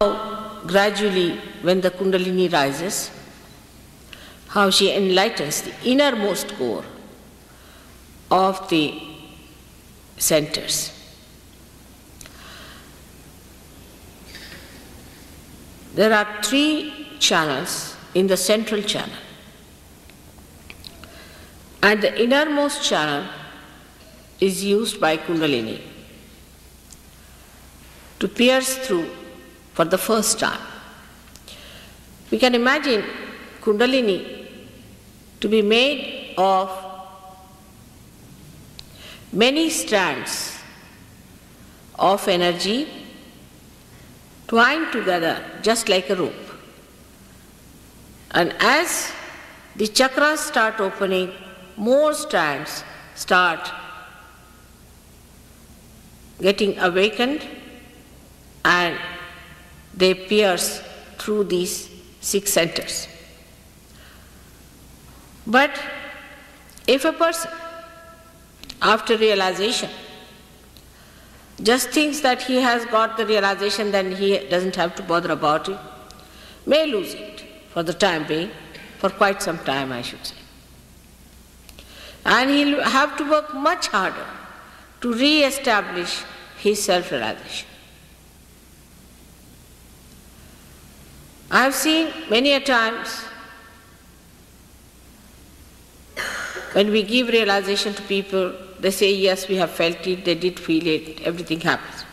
Gradually, when the Kundalini rises, how she enlightens the innermost core of the centers. There are 3 channels in the central channel. And the innermost channel is used by Kundalini to pierce through for the first time. We can imagine Kundalini to be made of many strands of energy twined together just like a rope. And as the chakras start opening, more strands start getting awakened and they pierce through these 6 centers. But if a person, after realization, just thinks that he has got the realization, then he doesn't have to bother about it, may lose it for the time being, for quite some time I should say. And he'll have to work much harder to re-establish his self-realization. I have seen many a times when we give realization to people, they say, yes, we have felt it, they did feel it, everything happens.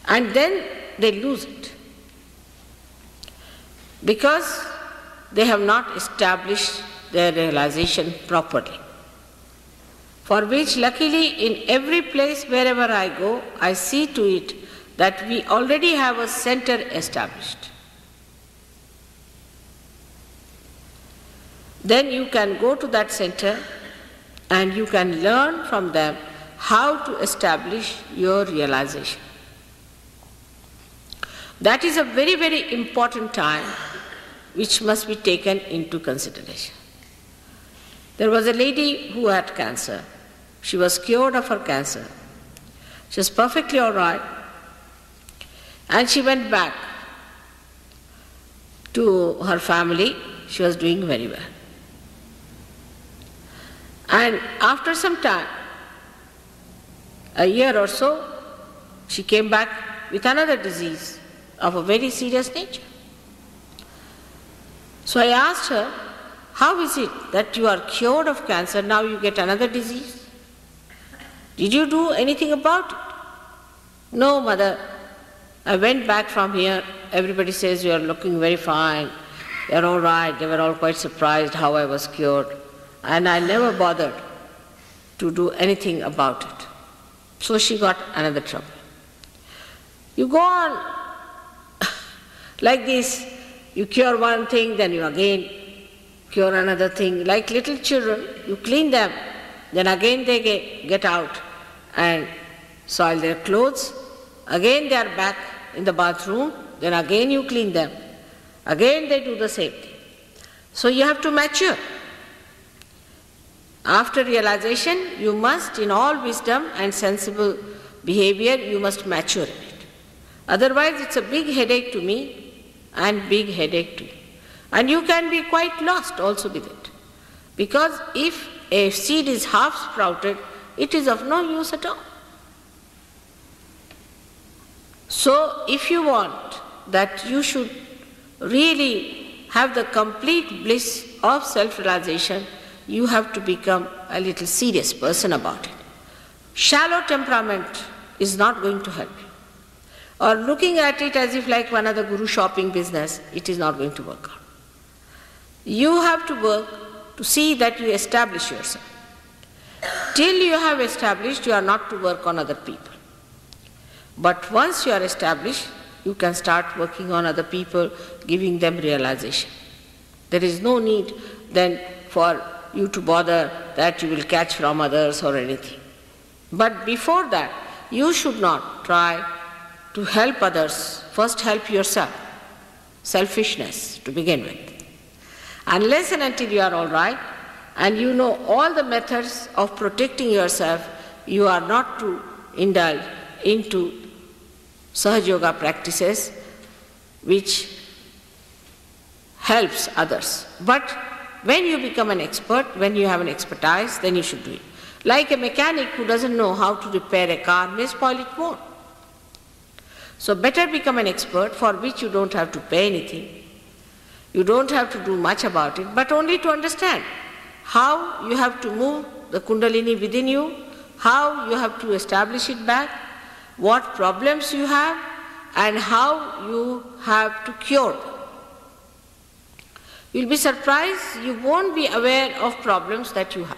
And then they lose it because they have not established their realization properly. For which, luckily, in every place wherever I go, I see to it that we already have a center established. Then you can go to that center and you can learn from them how to establish your realization. That is a very, very important time which must be taken into consideration. There was a lady who had cancer. She was cured of her cancer. She was perfectly all right. And she went back to her family. She was doing very well. And after some time, a year or so, she came back with another disease of a very serious nature. So I asked her, how is it that you are cured of cancer, now you get another disease? Did you do anything about it? No, mother. I went back from here, everybody says you are looking very fine, you are all right, they were all quite surprised how I was cured. And I never bothered to do anything about it. So she got another trouble. You go on like this, you cure one thing, then you again cure another thing. Like little children, you clean them, then again they get out and soil their clothes. Again they are back in the bathroom, then again you clean them. Again they do the same thing. So you have to mature. After realization, you must, in all wisdom and sensible behavior, you must mature in it. Otherwise, it's a big headache to me and big headache to you. And you can be quite lost also with it. Because if a seed is half sprouted, it is of no use at all. So, if you want that you should really have the complete bliss of self-realization, you have to become a little serious person about it. Shallow temperament is not going to help you. Or looking at it as if like one other guru shopping business, it is not going to work out. You have to work to see that you establish yourself. Till you have established, you are not to work on other people. But once you are established, you can start working on other people, giving them realization. There is no need then for you to bother that you will catch from others or anything. But before that, you should not try to help others. First help yourself. Selfishness to begin with. Unless and until you are all right and you know all the methods of protecting yourself, you are not to indulge into Sahaja Yoga practices which helps others. But when you become an expert, when you have an expertise, then you should do it. Like a mechanic who doesn't know how to repair a car may spoil it more. So better become an expert, for which you don't have to pay anything. You don't have to do much about it, but only to understand how you have to move the Kundalini within you, how you have to establish it back, what problems you have, and how you have to cure them. You'll be surprised, you won't be aware of problems that you have.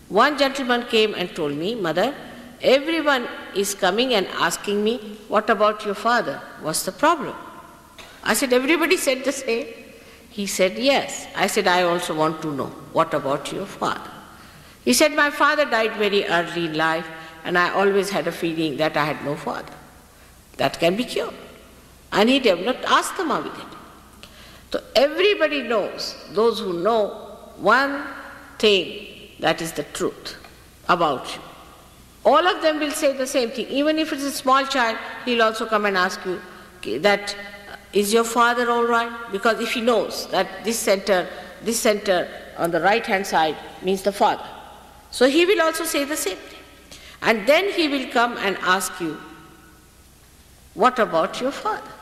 One gentleman came and told me, "Mother, everyone is coming and asking me, what about your father? What's the problem?" I said, "Everybody said the same." He said, "Yes." I said, "I also want to know, what about your father?" He said, "My father died very early in life, and I always had a feeling that I had no father. That can be cured." And he developed asthma with it. So everybody knows, those who know one thing, that is the truth about you. All of them will say the same thing. Even if it's a small child, he'll also come and ask you that, "Is your father all right?" Because if he knows that this center on the right hand side means the father. So he will also say the same thing. And then he will come and ask you, "What about your father?"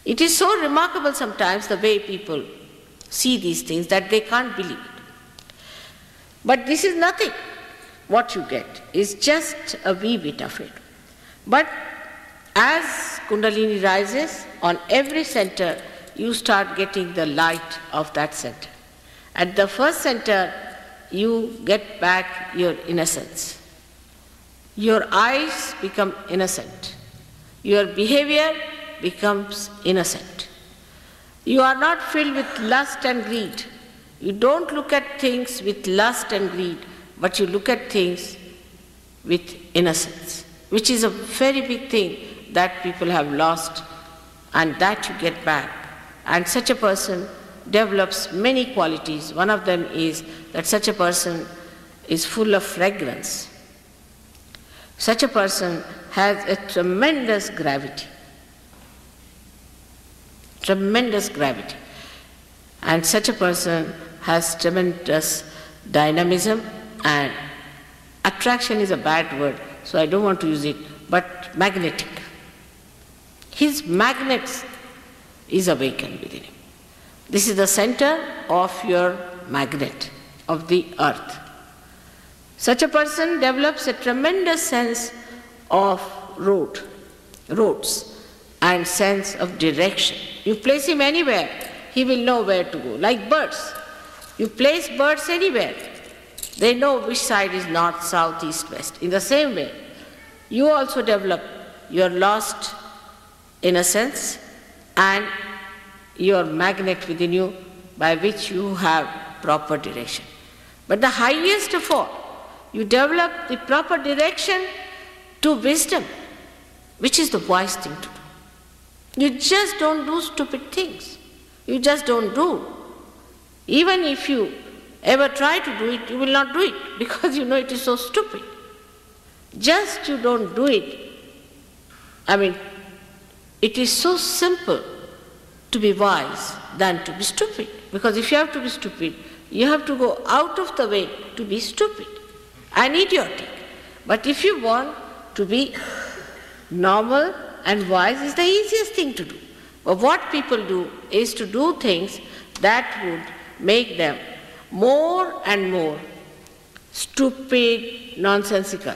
It is so remarkable sometimes the way people see these things that they can't believe it. But this is nothing. What you get is just a wee bit of it. But as Kundalini rises, on every center, you start getting the light of that center. At the first center, you get back your innocence. Your eyes become innocent. Your behavior becomes innocent. You are not filled with lust and greed. You don't look at things with lust and greed, but you look at things with innocence, which is a very big thing that people have lost, and that you get back. And such a person develops many qualities. One of them is that such a person is full of fragrance. Such a person has a tremendous gravity. Tremendous gravity. And such a person has tremendous dynamism, and attraction is a bad word, so I don't want to use it, but magnetic. His magnet is awakened within him. This is the center of your magnet, of the earth. Such a person develops a tremendous sense of roads, and sense of direction. You place him anywhere, he will know where to go. Like birds. You place birds anywhere, they know which side is north, south, east, west. In the same way, you also develop your lost innocence and your magnet within you, by which you have proper direction. But the highest of all, you develop the proper direction to wisdom, which is the wise thing to do. You just don't do stupid things. You just don't do. Even if you ever try to do it, you will not do it, because you know it is so stupid. Just you don't do it. I mean, it is so simple to be wise than to be stupid. Because if you have to be stupid, you have to go out of the way to be stupid and idiotic. But if you want to be normal and wise, is the easiest thing to do. But what people do is to do things that would make them more and more stupid, nonsensical.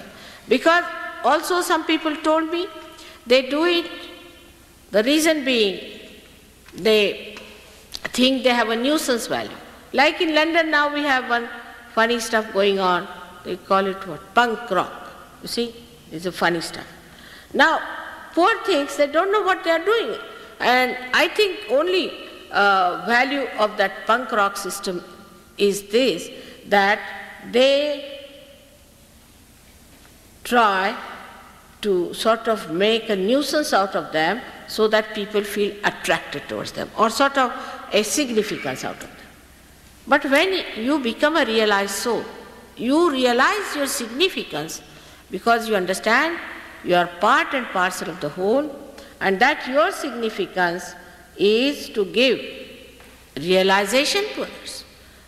Because also some people told me they do it, the reason being they think they have a nuisance value. Like in London now we have one funny stuff going on, they call it what? Punk rock. You see, it's a funny stuff. Now, poor things, they don't know what they are doing. And I think only value of that punk rock system is this, that they try to sort of make a nuisance out of them so that people feel attracted towards them, or sort of a significance out of them. But when you become a realized soul, you realize your significance because you understand you are part and parcel of the whole, and that your significance is to give realization to others.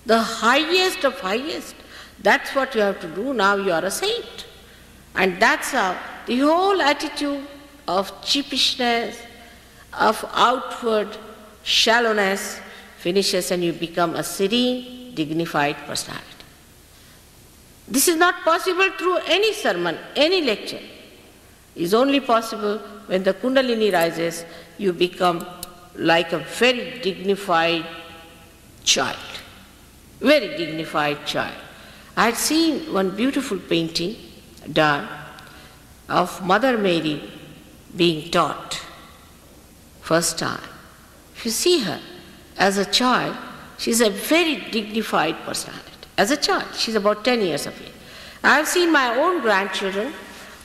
The highest of highest. That's what you have to do. Now you are a saint. And that's how the whole attitude of cheapishness, of outward shallowness finishes, and you become a serene, dignified personality. This is not possible through any sermon, any lecture. It is only possible when the Kundalini rises, you become like a very dignified child. Very dignified child. I had seen one beautiful painting done of Mother Mary being taught first time. If you see her as a child, she is a very dignified personality. As a child, she is about 10 years of age. I have seen my own grandchildren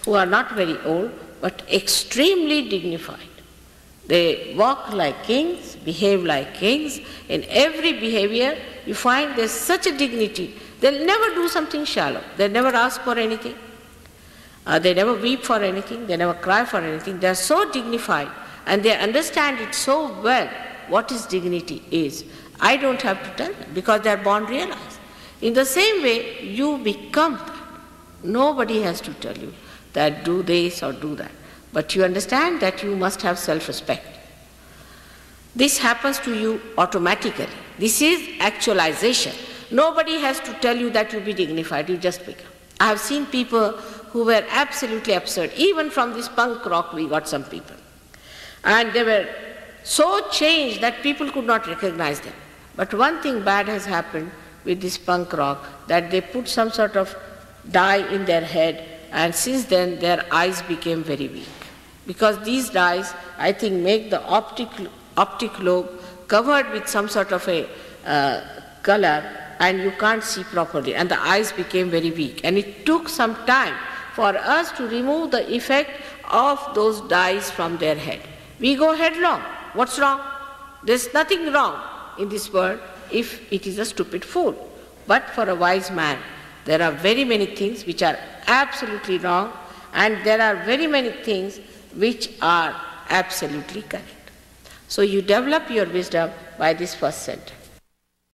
who are not very old but extremely dignified. They walk like kings, behave like kings. In every behavior, you find there's such a dignity. They'll never do something shallow. They never ask for anything. They never weep for anything. They never cry for anything. They're so dignified, and they understand it so well what is dignity is. I don't have to tell them because they're born realized. In the same way, you become that. Nobody has to tell you that do this or do that. But you understand that you must have self-respect. This happens to you automatically. This is actualization. Nobody has to tell you that you be dignified, you just become. I have seen people who were absolutely absurd. Even from this punk rock we got some people. And they were so changed that people could not recognize them. But one thing bad has happened with this punk rock, that they put some sort of dye in their head, and since then their eyes became very weak. Because these dyes, I think, make the optic lobe covered with some sort of a color, and you can't see properly, and the eyes became very weak. And it took some time for us to remove the effect of those dyes from their head. We go headlong. What's wrong? There's nothing wrong in this world if it is a stupid fool. But for a wise man, there are very many things which are absolutely wrong, and there are very many things which are absolutely correct. So you develop your wisdom by this first center.